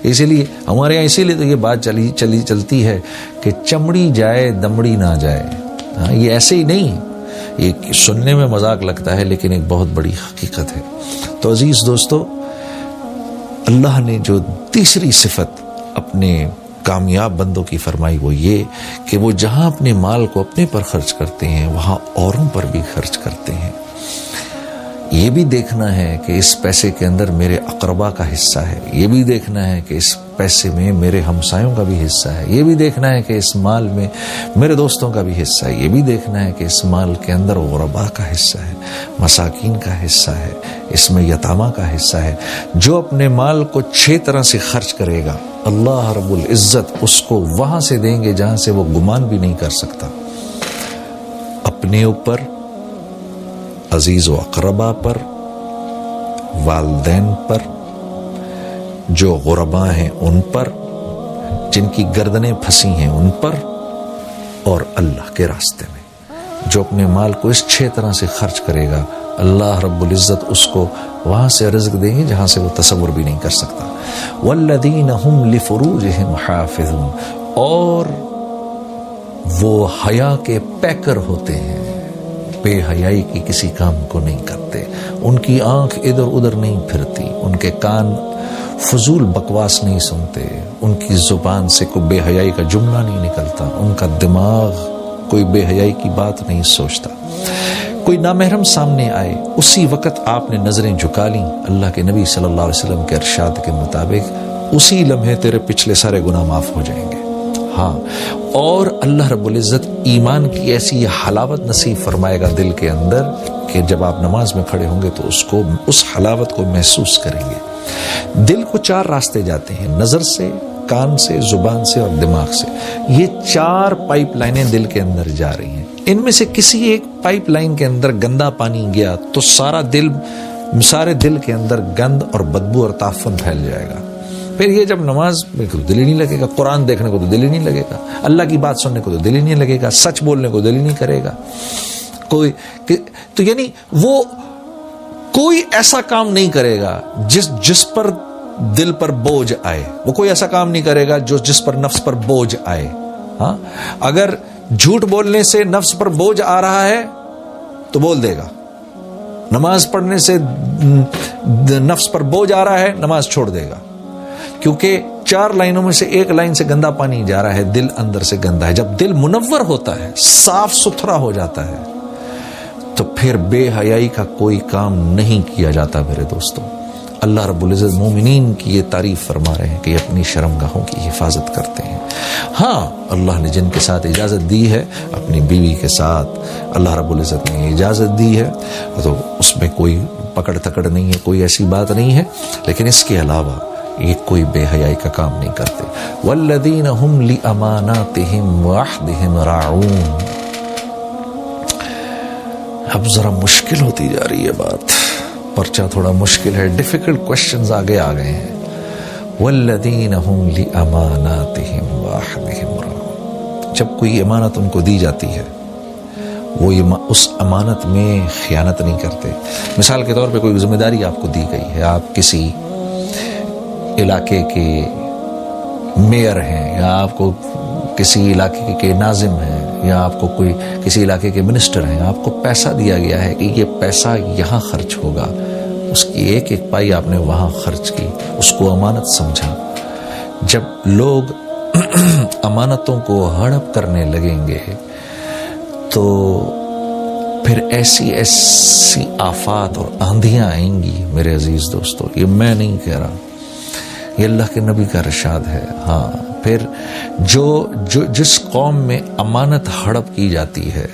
اسی لیے ہمارے یہاں اسی لیے تو یہ بات چلتی ہے کہ چمڑی جائے دمڑی نہ جائے. ہاں یہ ایسے ہی نہیں، یہ سننے میں مذاق لگتا ہے لیکن ایک بہت بڑی حقیقت ہے. تو عزیز دوستو، اللہ نے جو تیسری صفت اپنے کامیاب بندوں کی فرمائی وہ یہ کہ وہ جہاں اپنے مال کو اپنے پر خرچ کرتے ہیں وہاں اوروں پر بھی خرچ کرتے ہیں. یہ بھی دیکھنا ہے کہ اس پیسے کے اندر میرے اقربا کا حصہ ہے، یہ بھی دیکھنا ہے کہ اس پیسے میں میرے ہمسایوں کا بھی حصہ ہے، یہ بھی دیکھنا ہے کہ اس مال میں میرے دوستوں کا بھی حصہ ہے، یہ بھی دیکھنا ہے کہ اس مال کے اندر غربا کا حصہ ہے، مساکین کا حصہ ہے، اس میں یتامہ کا حصہ ہے. جو اپنے مال کو 6 طرح سے خرچ کرے گا اللہ رب العزت اس کو وہاں سے دیں گے جہاں سے وہ گمان بھی نہیں کر سکتا. اپنے اوپر، عزیز و اقربا پر، والدین پر، جو غربا ہیں ان پر، جن کی گردنیں پھنسی ہیں ان پر، اور اللہ کے راستے میں. جو اپنے مال کو اس 6 طرح سے خرچ کرے گا اللہ رب العزت اس کو وہاں سے رزق دیں گے جہاں سے وہ تصور بھی نہیں کر سکتا. والذین هم لفروجہم حافظون، اور وہ حیا کے پیکر ہوتے ہیں، بے حیائی کی کسی کام کو نہیں کرتے، ان کی آنکھ ادھر ادھر نہیں پھرتی، ان کے کان فضول بکواس نہیں سنتے، ان کی زبان سے کوئی بے حیائی کا جملہ نہیں نکلتا، ان کا دماغ کوئی بے حیائی کی بات نہیں سوچتا. کوئی نامحرم سامنے آئے اسی وقت آپ نے نظریں جھکا لیں، اللہ کے نبی صلی اللہ علیہ وسلم کے ارشاد کے مطابق اسی لمحے تیرے پچھلے سارے گناہ معاف ہو جائیں گے. ہاں، اور اللہ رب العزت ایمان کی ایسی حلاوت نصیب فرمائے گا دل کے اندر کہ جب آپ نماز میں کھڑے ہوں گے تو اس حلاوت کو محسوس کریں گے. دل کو 4 راستے جاتے ہیں، نظر سے، کان سے، زبان سے اور دماغ سے. یہ 4 پائپ لائنیں دل کے اندر جا رہی ہیں. ان میں سے کسی ایک پائپ لائن کے اندر گندا پانی گیا تو سارے دل کے اندر گند اور بدبو اور تعفن پھیل جائے گا. پھر یہ جب نماز میں تو دل ہی نہیں لگے گا، قرآن دیکھنے کو تو دل ہی نہیں لگے گا، اللہ کی بات سننے کو تو دل ہی نہیں لگے گا، سچ بولنے کو دل ہی نہیں کرے گا تو یعنی وہ کوئی ایسا کام نہیں کرے گا جس پر دل پر بوجھ آئے. وہ کوئی ایسا کام نہیں کرے گا جس پر نفس پر بوجھ آئے. ہاں، اگر جھوٹ بولنے سے نفس پر بوجھ آ رہا ہے تو بول دے گا، نماز پڑھنے سے نفس پر بوجھ آ رہا ہے نماز چھوڑ دے گا، کیونکہ 4 لائنوں میں سے ایک لائن سے گندا پانی جا رہا ہے، دل اندر سے گندا ہے. جب دل منور ہوتا ہے، صاف ستھرا ہو جاتا ہے تو پھر بے حیائی کا کوئی کام نہیں کیا جاتا. میرے دوستوں، اللہ رب العزت مومنین کی یہ تعریف فرما رہے ہیں کہ اپنی شرمگاہوں کی حفاظت کرتے ہیں. ہاں، اللہ نے جن کے ساتھ اجازت دی ہے، اپنی بیوی کے ساتھ اللہ رب العزت نے اجازت دی ہے تو اس میں کوئی پکڑ تکڑ نہیں ہے، کوئی ایسی بات نہیں ہے، لیکن اس کے علاوہ یہ کوئی بے حیائی کا کام نہیں کرتے. والذین هم لاماناتهم وعہدهم راعون. اب ذرا مشکل ہوتی جا رہی ہے بات، پرچہ تھوڑا مشکل ہے، ڈیفیکلٹ کوشچنز آگے آ گئے ہیں. والذین هم لاماناتهم وعہدهم راعون. جب کوئی امانت ان کو دی جاتی ہے وہ اس امانت میں خیانت نہیں کرتے. مثال کے طور پہ کوئی ذمہ داری آپ کو دی گئی ہے، آپ کسی علاقے کے میئر ہیں یا آپ کو کسی علاقے کے ناظم ہیں یا آپ کو کوئی کسی علاقے کے منسٹر ہیں، آپ کو پیسہ دیا گیا ہے کہ یہ پیسہ یہاں خرچ ہوگا، اس کی ایک ایک پائی آپ نے وہاں خرچ کی، اس کو امانت سمجھا. جب لوگ امانتوں کو ہڑپ کرنے لگیں گے تو پھر ایسی آفات اور آندھیاں آئیں گی. میرے عزیز دوستو، یہ میں نہیں کہہ رہا، یہ اللہ کے نبی کا ارشاد ہے. ہاں، پھر جس قوم میں امانت ہڑپ کی جاتی ہے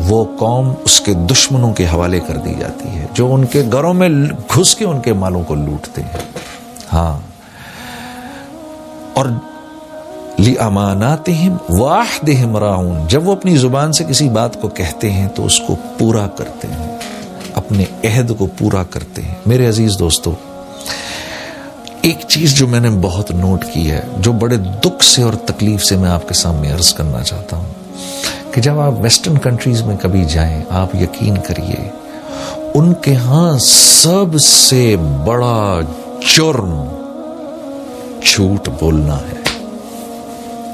وہ قوم اس کے دشمنوں کے حوالے کر دی جاتی ہے، جو ان کے گھروں میں گھس کے ان کے مالوں کو لوٹتے ہیں. ہاں، اور لِأَمَانَاتِهِمْ وَعَهْدِهِمْ رَاعُونَ. جب وہ اپنی زبان سے کسی بات کو کہتے ہیں تو اس کو پورا کرتے ہیں، اپنے عہد کو پورا کرتے ہیں. میرے عزیز دوستو، ایک چیز جو میں نے بہت نوٹ کی ہے، جو بڑے دکھ سے اور تکلیف سے میں آپ کے سامنے عرض کرنا چاہتا ہوں، کہ جب آپ ویسٹرن کنٹریز میں کبھی جائیں، آپ یقین کریے ان کے ہاں سب سے بڑا جرم جھوٹ بولنا ہے،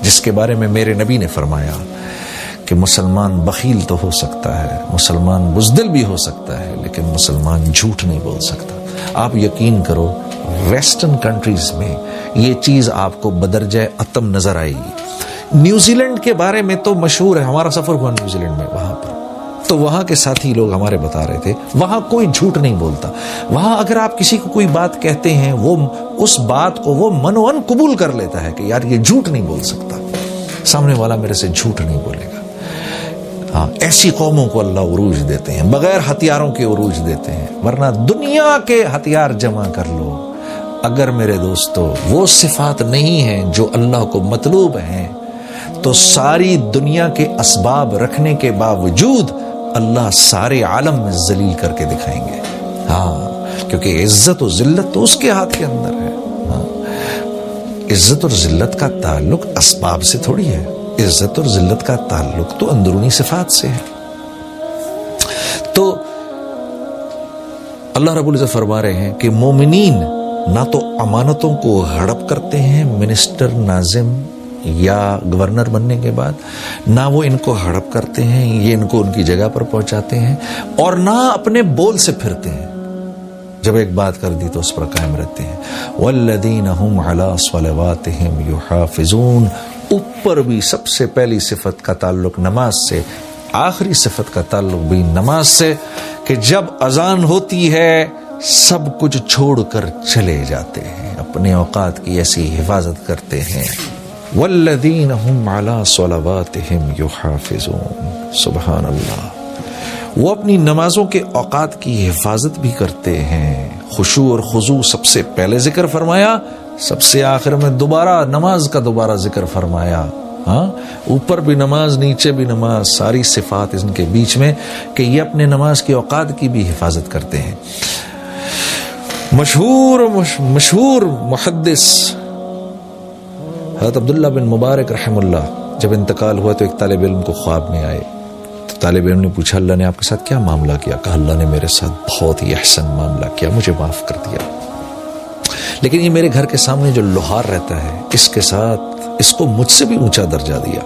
جس کے بارے میں میرے نبی نے فرمایا کہ مسلمان بخیل تو ہو سکتا ہے، مسلمان بزدل بھی ہو سکتا ہے، لیکن مسلمان جھوٹ نہیں بول سکتا۔ آپ یقین کرو ویسٹرن کنٹریز میں یہ چیز آپ کو بدرجہ اتم نظر آئے گی۔ نیوزی لینڈ کے بارے میں تو مشہور ہے، ہمارا سفر ہوا نیوزی لینڈ میں، وہاں پر تو وہاں کے ساتھی لوگ ہمارے بتا رہے تھے وہاں کوئی جھوٹ نہیں بولتا۔ وہاں اگر آپ کسی کو کوئی بات کہتے ہیں وہ اس بات کو وہ منوان قبول کر لیتا ہے کہ یار یہ جھوٹ نہیں بول سکتا، سامنے والا میرے سے جھوٹ نہیں بولے گا۔ ہاں، ایسی قوموں کو اللہ عروج دیتے ہیں، بغیر ہتھیاروں کے عروج دیتے ہیں، ورنہ دنیا کے ہتھیار جمع کر لو، اگر میرے دوستو وہ صفات نہیں ہیں جو اللہ کو مطلوب ہیں تو ساری دنیا کے اسباب رکھنے کے باوجود اللہ سارے عالم میں ذلیل کر کے دکھائیں گے۔ ہاں، کیونکہ عزت و ذلت تو اس کے ہاتھ کے اندر ہے۔ ہاں، عزت اور ذلت کا تعلق اسباب سے تھوڑی ہے، عزت اور ذلت کا تعلق تو اندرونی صفات سے ہے۔ تو اللہ رب العزت فرما رہے ہیں کہ مومنین نہ تو امانتوں کو ہڑپ کرتے ہیں منسٹر، ناظم یا گورنر بننے کے بعد، نہ وہ ان کو ہڑپ کرتے ہیں، یہ ان کو ان کی جگہ پر پہنچاتے ہیں، اور نہ اپنے بول سے پھرتے ہیں، جب ایک بات کر دی تو اس پر قائم رہتے ہیں۔ والذین هم علی صلواتہم یحافظون، اوپر بھی سب سے پہلی صفت کا تعلق نماز سے، آخری صفت کا تعلق بھی نماز سے، کہ جب اذان ہوتی ہے سب کچھ چھوڑ کر چلے جاتے ہیں، اپنے اوقات کی ایسی حفاظت کرتے ہیں۔ والذین هم علی صلواتہم یحافظون، سبحان اللہ، وہ اپنی نمازوں کے اوقات کی حفاظت بھی کرتے ہیں۔ خشوع اور خضوع سب سے پہلے ذکر فرمایا، سب سے آخر میں دوبارہ نماز کا دوبارہ ذکر فرمایا۔ ہاں، اوپر بھی نماز، نیچے بھی نماز، ساری صفات ان کے بیچ میں کہ یہ اپنے نماز کے اوقات کی بھی حفاظت کرتے ہیں۔ مشہور محدث حضرت عبداللہ بن مبارک رحم اللہ جب انتقال ہوا تو ایک طالب علم کو خواب میں آئے، تو طالب علم نے پوچھا اللہ نے آپ کے ساتھ کیا معاملہ کیا؟ کہا اللہ نے میرے ساتھ بہت ہی احسن معاملہ کیا، مجھے معاف کر دیا، لیکن یہ میرے گھر کے سامنے جو لوہار رہتا ہے اس کے ساتھ اس کو مجھ سے بھی اونچا درجہ دیا۔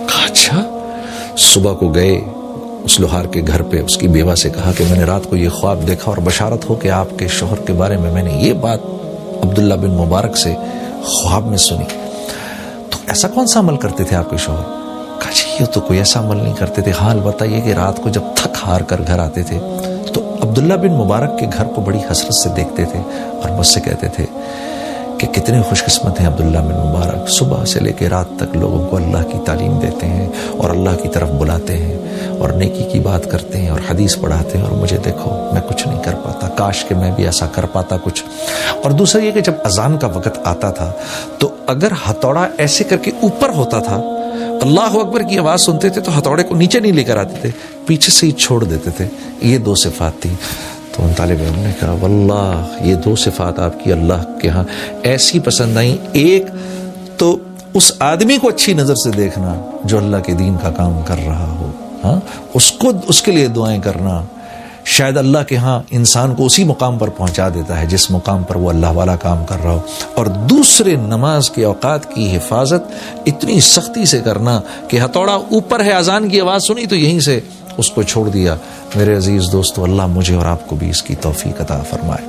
کہا اچھا؟ صبح کو گئے اس لوہار کے گھر پہ، اس کی بیوہ سے کہا کہ میں نے رات کو یہ خواب دیکھا اور بشارت ہو کہ آپ کے شوہر کے بارے میں نے یہ بات عبداللہ بن مبارک سے خواب میں سنی، تو ایسا کون سا عمل کرتے تھے آپ کے شوہر؟ کہا جی یہ تو کوئی ایسا عمل نہیں کرتے تھے، حال بتائیے کہ رات کو جب تھک ہار کر گھر آتے تھے تو عبداللہ بن مبارک کے گھر کو بڑی حسرت سے دیکھتے تھے اور مجھ سے کہتے تھے کہ کتنے خوش قسمت ہیں عبداللہ بن مبارک، صبح سے لے کے رات تک لوگوں کو اللہ کی تعلیم دیتے ہیں اور اللہ کی طرف بلاتے ہیں اور نیکی کی بات کرتے ہیں اور حدیث پڑھاتے ہیں، اور مجھے دیکھو میں کچھ نہیں کر پاتا، کاش کہ میں بھی ایسا کر پاتا کچھ۔ اور دوسرا یہ کہ جب اذان کا وقت آتا تھا تو اگر ہتھوڑا ایسے کر کے اوپر ہوتا تھا، اللہ اکبر کی آواز سنتے تھے تو ہتھوڑے کو نیچے نہیں لے کر آتے تھے، پیچھے سے ہی چھوڑ دیتے تھے۔ یہ دو صفات تھی۔ تو ان طالب علم نے کہا واللہ یہ دو صفات آپ کی اللہ کے ہاں ایسی پسند آئیں، ایک تو اس آدمی کو اچھی نظر سے دیکھنا جو اللہ کے دین کا کام کر رہا ہو، ہاں اس کے لیے دعائیں کرنا، شاید اللہ کے ہاں انسان کو اسی مقام پر پہنچا دیتا ہے جس مقام پر وہ اللہ والا کام کر رہا ہو، اور دوسرے نماز کے اوقات کی حفاظت اتنی سختی سے کرنا کہ ہتھوڑا اوپر ہے، اذان کی آواز سنی تو یہیں سے اس کو چھوڑ دیا۔ میرے عزیز دوستو، اللہ مجھے اور آپ کو بھی اس کی توفیق عطا فرمائے۔